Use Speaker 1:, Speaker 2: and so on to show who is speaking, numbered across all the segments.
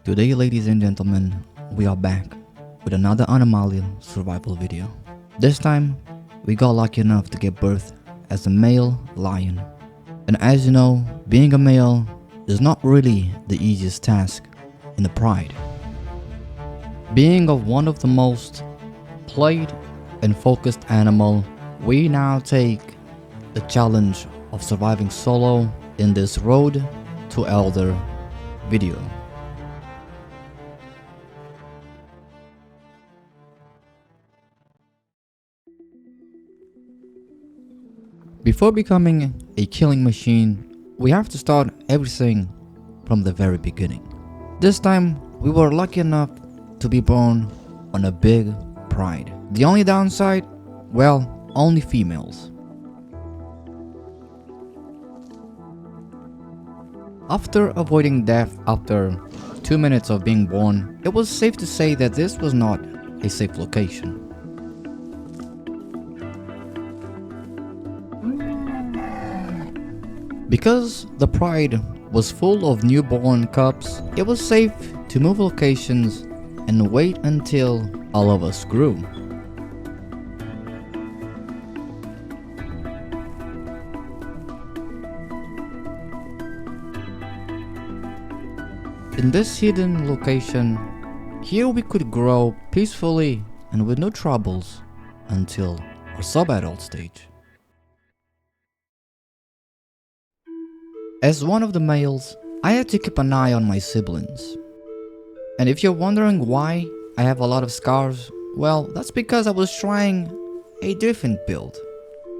Speaker 1: Today, ladies and gentlemen, we are back with another anomaly survival video. This time, we got lucky enough to give birth as a male lion. And as you know, being a male is not really the easiest task in the pride. Being of one of the most played and focused animal, we now take the challenge of surviving solo in this Road to Elder video. Before becoming a killing machine, we have to start everything from the very beginning. This time, we were lucky enough to be born on a big pride. The only downside? Well, only females. After avoiding death after 2 minutes of being born, it was safe to say that this was not a safe location. Because the pride was full of newborn cubs, it was safe to move locations and wait until all of us grew. In this hidden location, here we could grow peacefully and with no troubles until our sub-adult stage. As one of the males, I had to keep an eye on my siblings. And if you're wondering why I have a lot of scars, well, that's because I was trying a different build.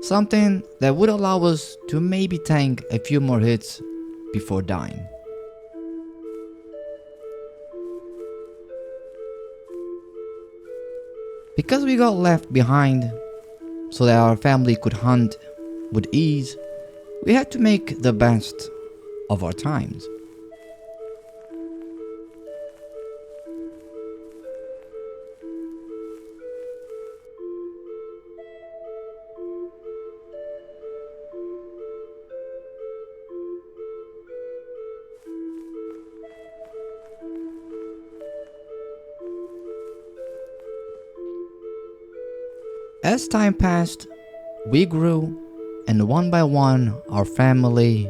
Speaker 1: Something that would allow us to maybe tank a few more hits before dying. Because we got left behind so that our family could hunt with ease, we had to make the best of our times. As time passed, we grew, and one by one our family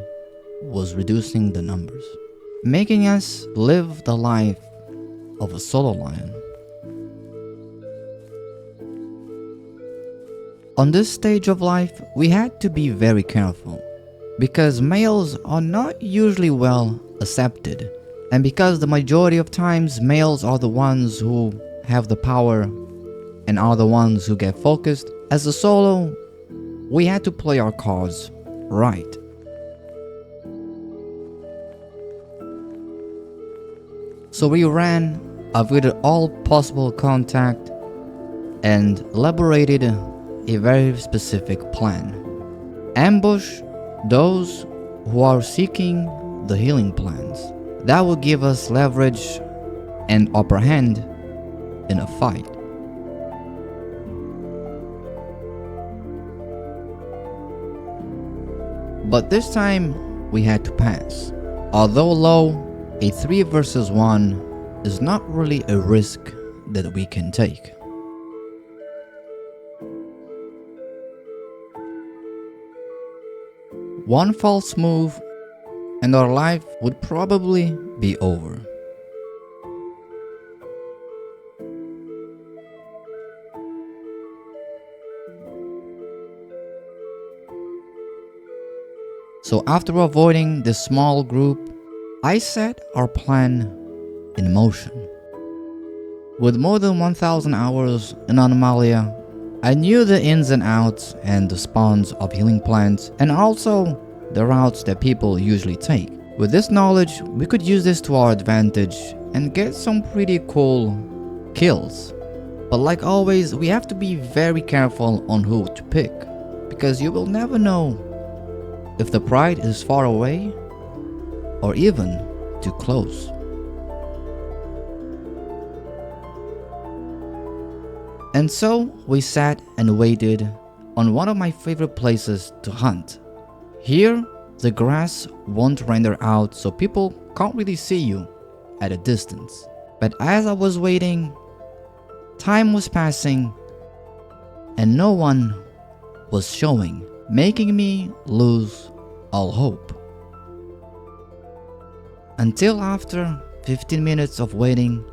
Speaker 1: was reducing the numbers, making us live the life of a solo lion. On this stage of life, we had to be very careful, because males are not usually well accepted, and because the majority of times males are the ones who have the power and are the ones who get focused. As a solo, we had to play our cards right. So we avoided all possible contact and elaborated a very specific plan. Ambush those who are seeking the healing plants. That will give us leverage and upper hand in a fight. But this time, we had to pass. Although low, a 3 versus 1 is not really a risk that we can take. One false move and our life would probably be over. So after avoiding this small group, I set our plan in motion. With more than 1,000 hours in Anomalia, I knew the ins and outs and the spawns of healing plants, and also the routes that people usually take. With this knowledge, we could use this to our advantage and get some pretty cool kills. But like always, we have to be very careful on who to pick, because you will never know if the pride is far away or even too close. And so we sat and waited on one of my favorite places to hunt. Here, the grass won't render out, so people can't really see you, at a distance. But as I was waiting, time was passing and no one was showing, making me lose all hope. Until after 15 minutes of waiting,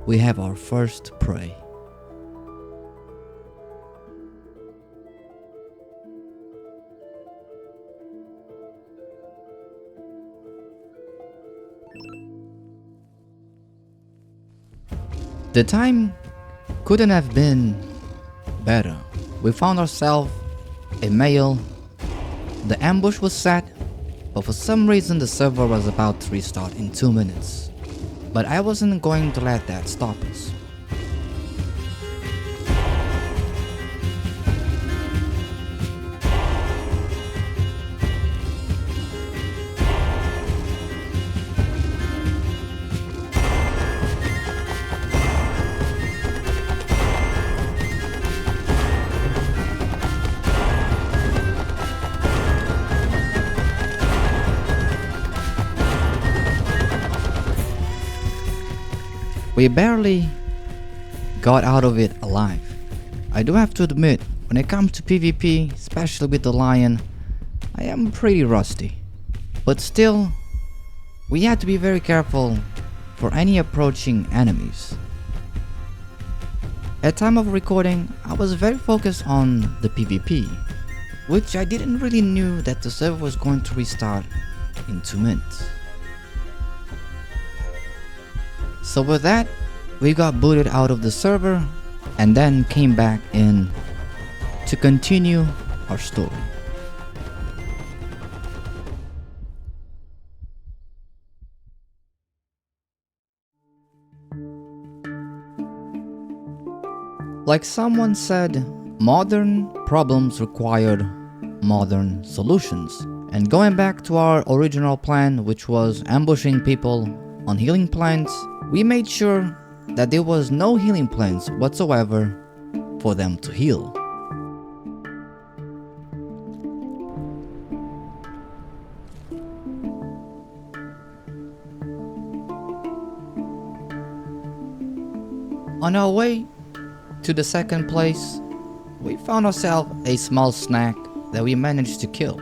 Speaker 1: we have our first prey. The time couldn't have been better. We found ourselves a male. The ambush was set, but for some reason the server was about to restart in 2 minutes. But I wasn't going to let that stop us. We barely got out of it alive. I do have to admit, when it comes to PvP, especially with the lion, I am pretty rusty. But still, we had to be very careful for any approaching enemies. At time of recording, I was very focused on the PvP, which I didn't really knew that the server was going to restart in 2 minutes. So with that, we got booted out of the server and then came back in to continue our story. Like someone said, modern problems required modern solutions. And going back to our original plan, which was ambushing people on healing plants, we made sure that there was no healing plants whatsoever for them to heal. On our way to the second place, we found ourselves a small snack that we managed to kill.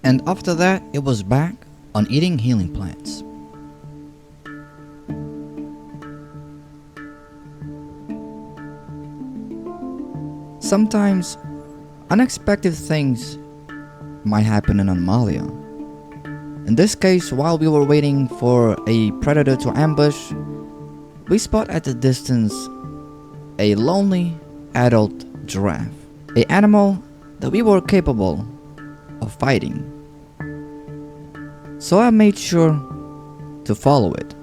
Speaker 1: And after that, it was back on eating healing plants. Sometimes, unexpected things might happen in Anomalia. In this case, while we were waiting for a predator to ambush, we spot at the distance a lonely adult giraffe, an animal that we were capable of fighting. So I made sure to follow it.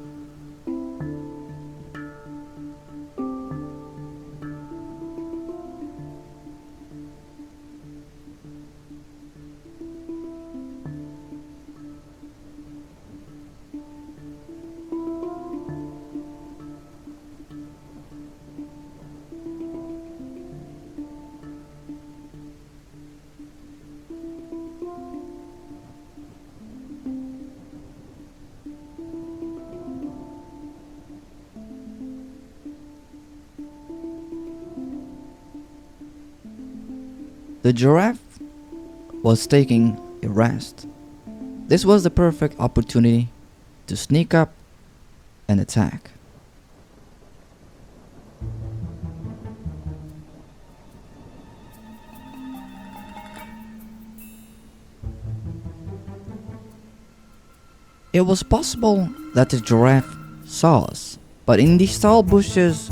Speaker 1: The giraffe was taking a rest. This was the perfect opportunity to sneak up and attack. It was possible that the giraffe saw us, but in these tall bushes,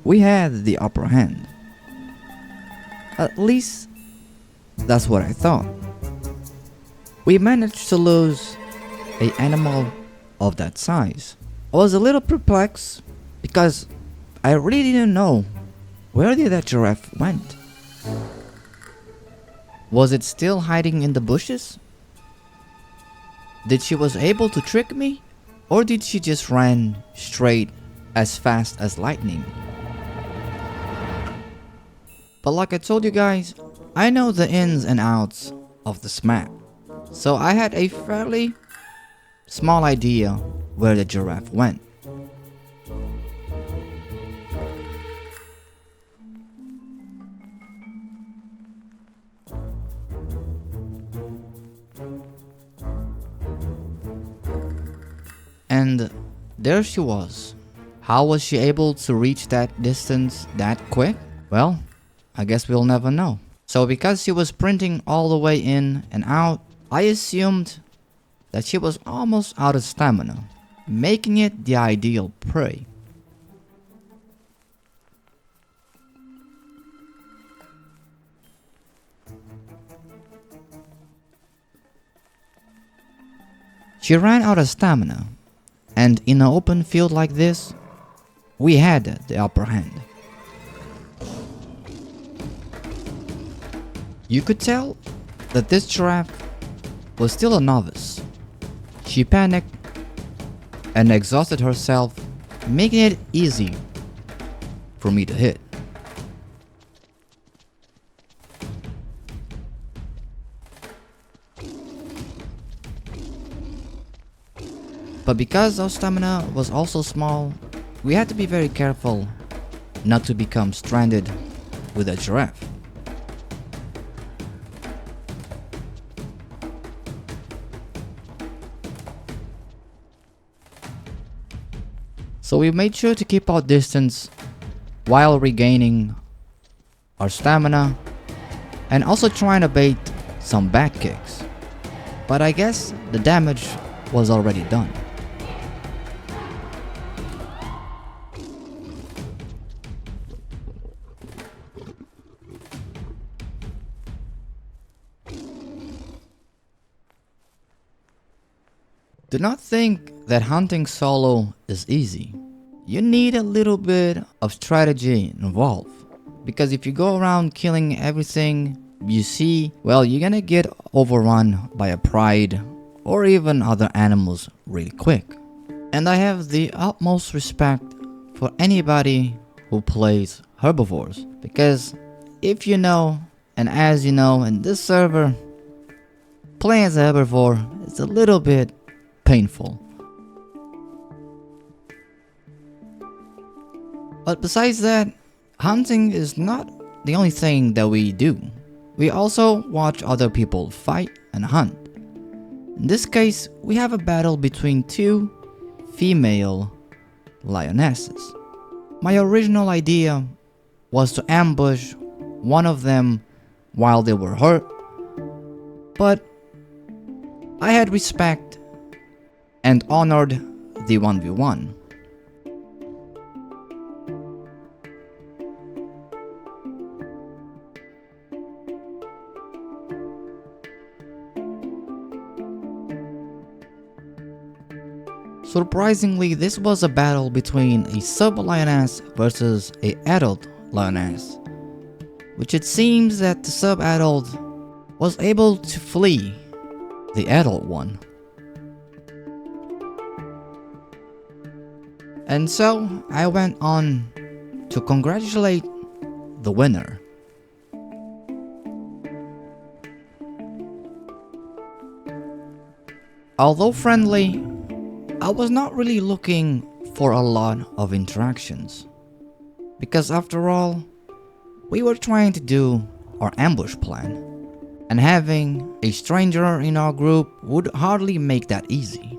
Speaker 1: we had the upper hand. At least, that's what I thought. We managed to lose an animal of that size. I was a little perplexed because I really didn't know where did that giraffe went. Was it still hiding in the bushes? Did she was able to trick me? Or did she just run straight as fast as lightning? But like I told you guys, I know the ins and outs of this map. So I had a fairly small idea where the giraffe went. And there she was. How was she able to reach that distance that quick? Well, I guess we'll never know. So because she was sprinting all the way in and out, I assumed that she was almost out of stamina, making it the ideal prey. She ran out of stamina, and in an open field like this, we had the upper hand. You could tell that this giraffe was still a novice. She panicked and exhausted herself, making it easy for me to hit. But because our stamina was also small, we had to be very careful not to become stranded with a giraffe. So we made sure to keep our distance while regaining our stamina and also trying to bait some back kicks. But I guess the damage was already done. Do not think that hunting solo is easy. You need a little bit of strategy involved. Because if you go around killing everything you see, well, you're gonna get overrun by a pride or even other animals really quick. And I have the utmost respect for anybody who plays herbivores. Because if you know, and as you know, in this server, playing as a herbivore is a little bit painful. But besides that, hunting is not the only thing that we do. We also watch other people fight and hunt. In this case, we have a battle between two female lionesses. My original idea was to ambush one of them while they were hurt, but I had respect and honored the 1v1. Surprisingly, this was a battle between a sub-lioness versus an adult lioness, which it seems that the sub-adult was able to flee the adult one. And so I went on to congratulate the winner. Although friendly, I was not really looking for a lot of interactions. Because after all, we were trying to do our ambush plan. And having a stranger in our group would hardly make that easy.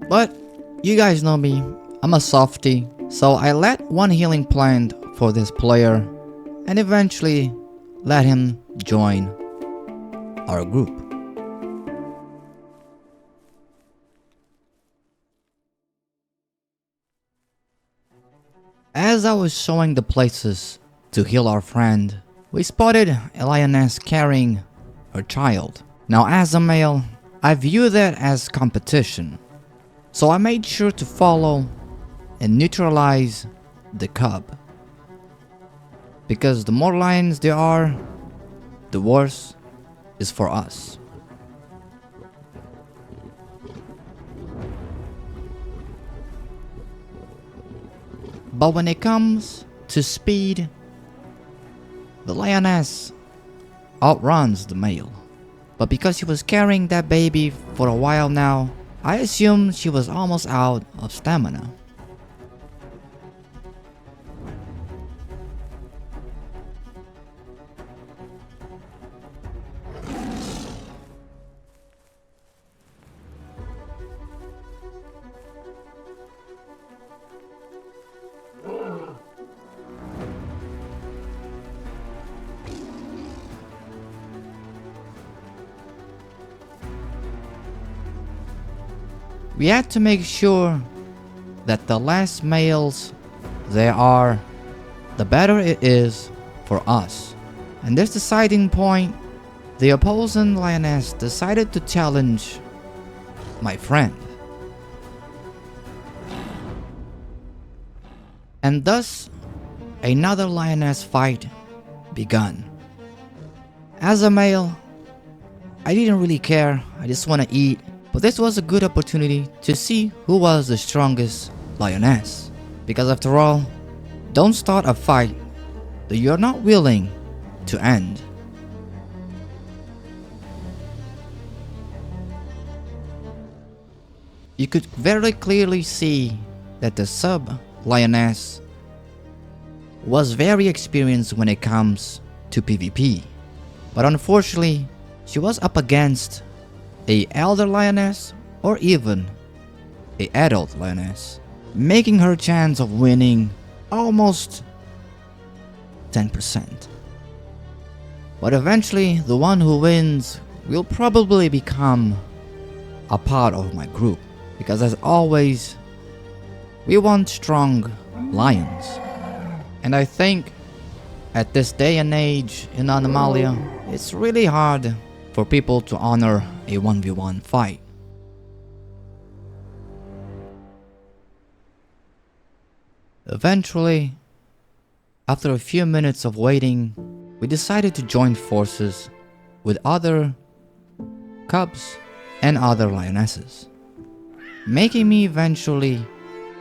Speaker 1: But you guys know me, I'm a softie, so I let one healing plant for this player and eventually let him join our group. As I was showing the places to heal our friend, we spotted a lioness carrying her child. Now as a male, I view that as competition, so I made sure to follow and neutralize the cub. Because the more lions there are, the worse is for us. But when it comes to speed, the lioness outruns the male. But because she was carrying that baby for a while now, I assumed she was almost out of stamina. We had to make sure that the less males there are, the better it is for us. And this deciding point, the opposing lioness decided to challenge my friend. And thus, another lioness fight begun. As a male, I didn't really care, I just want to eat. But this was a good opportunity to see who was the strongest lioness. Because after all, don't start a fight that you're not willing to end. You could very clearly see that the sub-lioness was very experienced when it comes to PvP. But unfortunately, she was up against a elder lioness or even a adult lioness, making her chance of winning almost 10%. But eventually, the one who wins will probably become a part of my group, because as always, we want strong lions. And I think at this day and age in Anomalia, it's really hard for people to honor a 1v1 fight. Eventually, after a few minutes of waiting, we decided to join forces with other cubs and other lionesses, making me eventually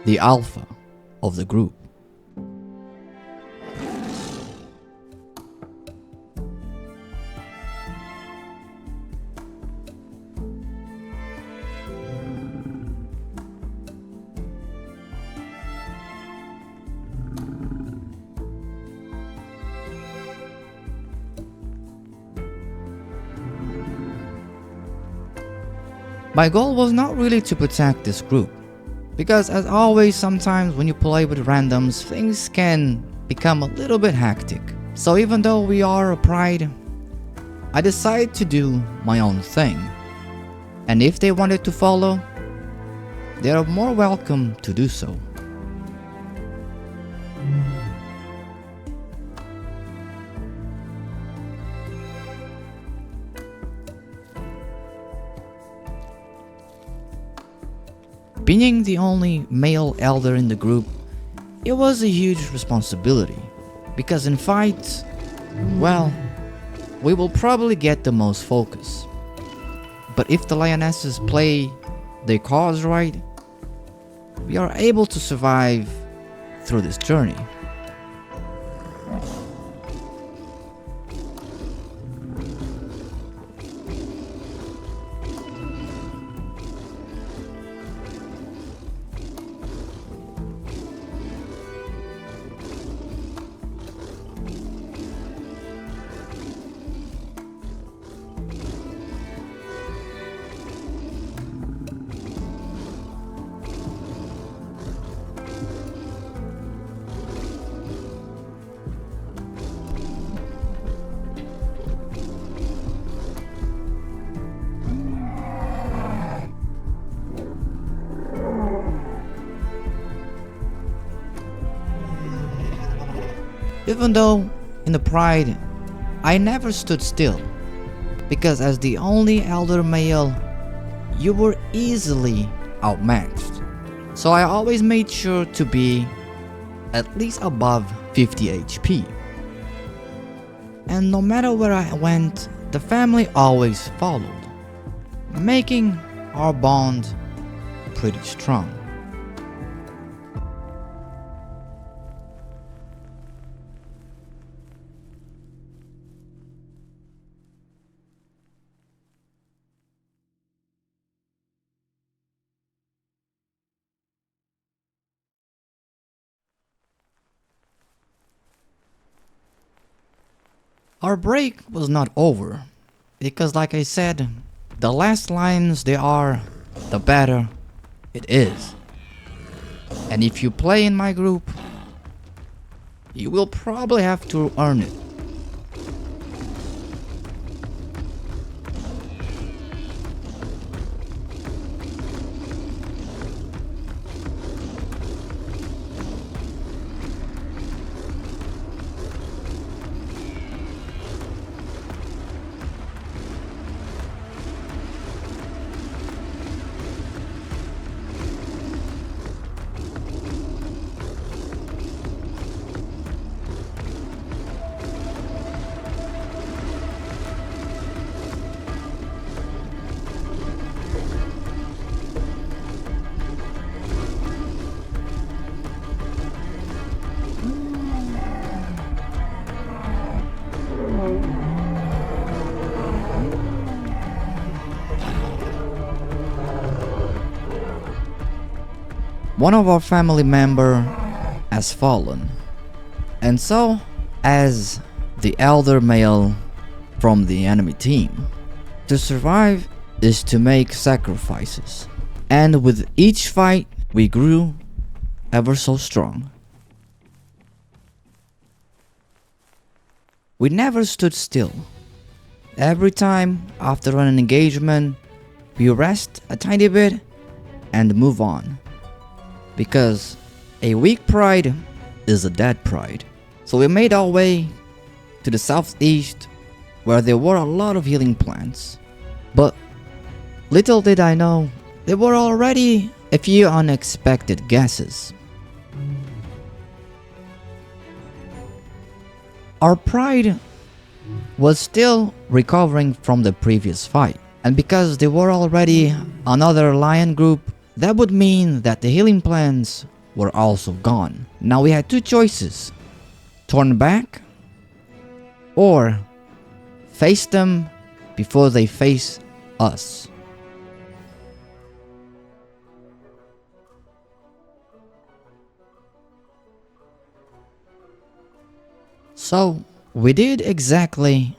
Speaker 1: the alpha of the group. My goal was not really to protect this group, because as always, sometimes when you play with randoms, things can become a little bit hectic. So even though we are a pride, I decided to do my own thing. And if they wanted to follow, they are more welcome to do so. Being the only male elder in the group, it was a huge responsibility, because in fights, well, we will probably get the most focus. But if the lionesses play their cards right, we are able to survive through this journey. Even though in the pride, I never stood still, because as the only elder male you were easily outmatched. So I always made sure to be at least above 50 HP. And no matter where I went, the family always followed, making our bond pretty strong. Our break was not over, because like I said, the less lines there are, the better it is. And if you play in my group, you will probably have to earn it. One of our family member has fallen, and so as the elder male from the enemy team, to survive is to make sacrifices, and with each fight we grew ever so strong. We never stood still. Every time after an engagement, we rest a tiny bit and move on. Because a weak pride is a dead pride. So we made our way to the southeast, where there were a lot of healing plants. But little did I know, there were already a few unexpected guesses. Our pride was still recovering from the previous fight, and because there were already another lion group, that would mean that the healing plants were also gone. Now we had two choices: turn back or face them before they face us. So we did exactly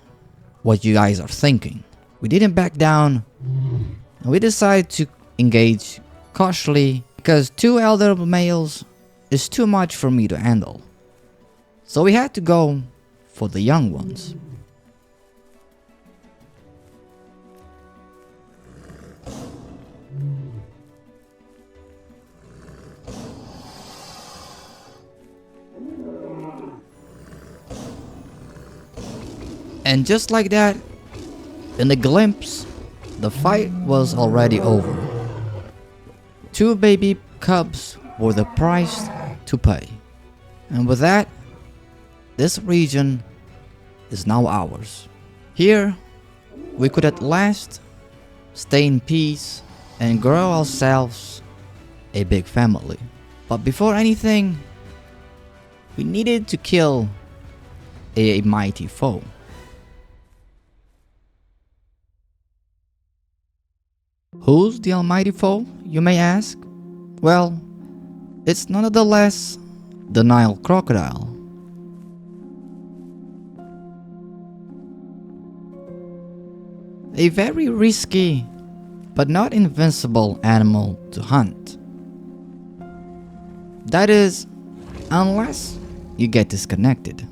Speaker 1: what you guys are thinking. We didn't back down, and we decided to engage cautiously, because two elder males is too much for me to handle. So we had to go for the young ones. And just like that, in a glimpse, the fight was already over. Two baby cubs were the price to pay. And with that, this region is now ours. Here, we could at last stay in peace and grow ourselves a big family. But before anything, we needed to kill a mighty foe. Who's the almighty foe, you may ask? Well, it's none other less the Nile crocodile. A very risky but not invincible animal to hunt. That is, unless you get disconnected.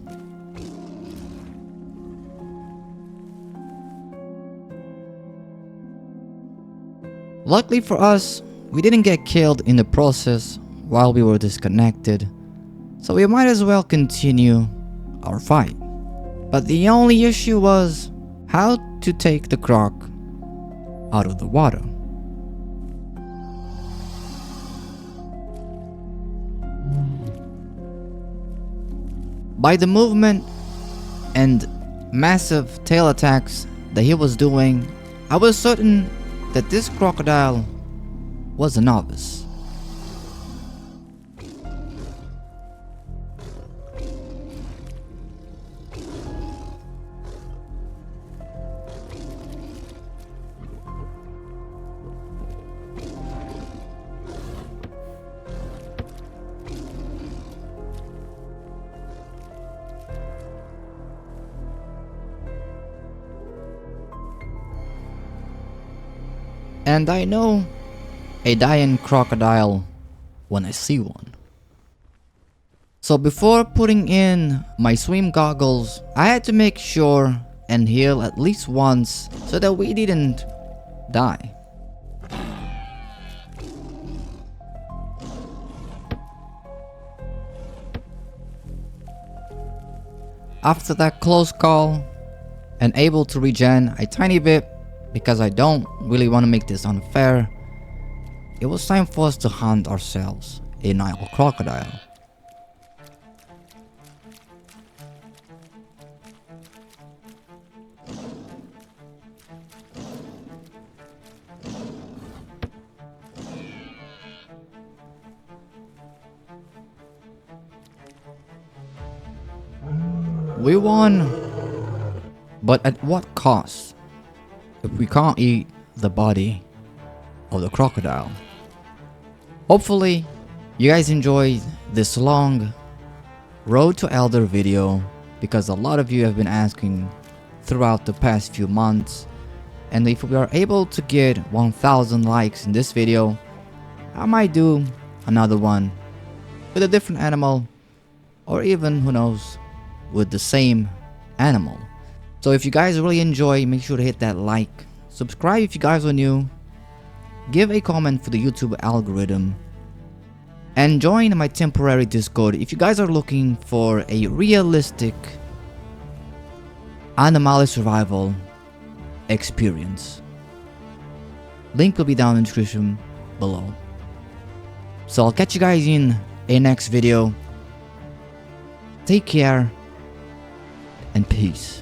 Speaker 1: Luckily for us, we didn't get killed in the process while we were disconnected, so we might as well continue our fight. But the only issue was how to take the croc out of the water. By the movement and massive tail attacks that he was doing, I was certain that this crocodile was a novice. And I know a dying crocodile when I see one. So before putting in my swim goggles, I had to make sure and heal at least once so that we didn't die. After that close call and able to regen a tiny bit, because I don't really want to make this unfair, it was time for us to hunt ourselves a Nile crocodile. We won, but at what cost? If we can't eat the body of the crocodile. Hopefully, you guys enjoyed this long Road to Elder video, because a lot of you have been asking throughout the past few months, and if we are able to get 1000 likes in this video, I might do another one with a different animal, or even, who knows, with the same animal. So if you guys really enjoy, make sure to hit that like, subscribe if you guys are new, give a comment for the YouTube algorithm, and join my temporary Discord if you guys are looking for a realistic Anomaly survival experience. Link will be down in the description below. So I'll catch you guys in a next video. Take care and peace.